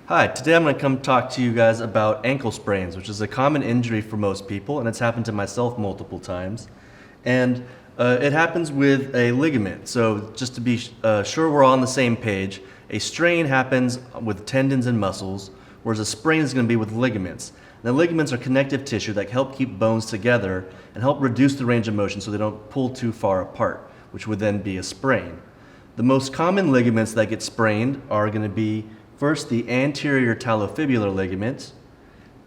Hi, today I'm going to come talk to you guys about ankle sprains, which is a common injury for most people, and it's happened to myself multiple times. And it happens with a ligament. So just to be sure we're all on the same page, a strain happens with tendons and muscles, whereas a sprain is going to be with ligaments. Now, ligaments are connective tissue that help keep bones together and help reduce the range of motion so they don't pull too far apart, which would then be a sprain. The most common ligaments that get sprained are going to be first, the anterior talofibular ligament,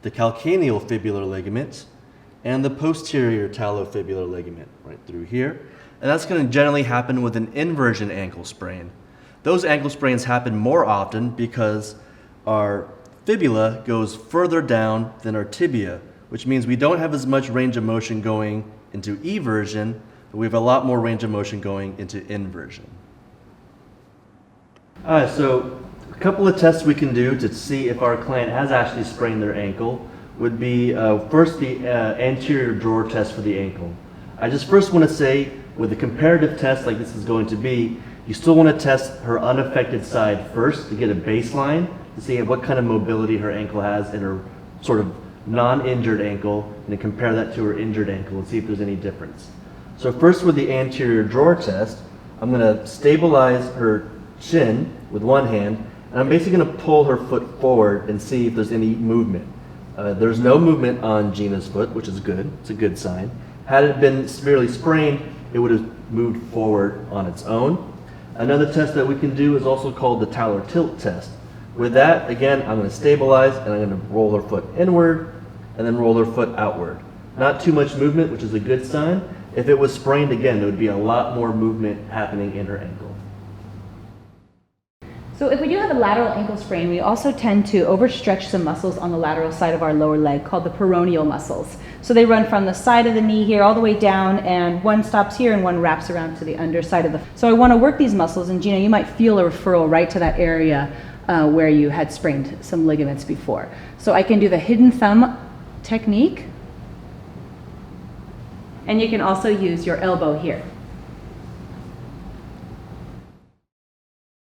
the calcaneal fibular ligament, and the posterior talofibular ligament, right through here. And that's going to generally happen with an inversion ankle sprain. Those ankle sprains happen more often because our fibula goes further down than our tibia, which means we don't have as much range of motion going into eversion, but we have a lot more range of motion going into inversion. So a couple of tests we can do to see if our client has actually sprained their ankle would be first the anterior drawer test for the ankle. I just first want to say, with a comparative test like this is going to be, you still want to test her unaffected side first to get a baseline to see what kind of mobility her ankle has in her sort of non-injured ankle, and then compare that to her injured ankle and see if there's any difference. So first with the anterior drawer test, I'm going to stabilize her shin with one hand, and I'm basically going to pull her foot forward and see if there's any movement. There's no movement on Gina's foot, which is good. It's a good sign. Had it been severely sprained, it would have moved forward on its own. Another test that we can do is also called the talar tilt test. With that, again, I'm going to stabilize and I'm going to roll her foot inward and then roll her foot outward. Not too much movement, which is a good sign. If it was sprained again, there would be a lot more movement happening in her ankle. So if we do have a lateral ankle sprain, we also tend to overstretch some muscles on the lateral side of our lower leg called the peroneal muscles. So they run from the side of the knee here all the way down, and one stops here and one wraps around to the underside of the. So I want to work these muscles, and Gina, you might feel a referral right to that area where you had sprained some ligaments before. So I can do the hidden thumb technique, and you can also use your elbow here.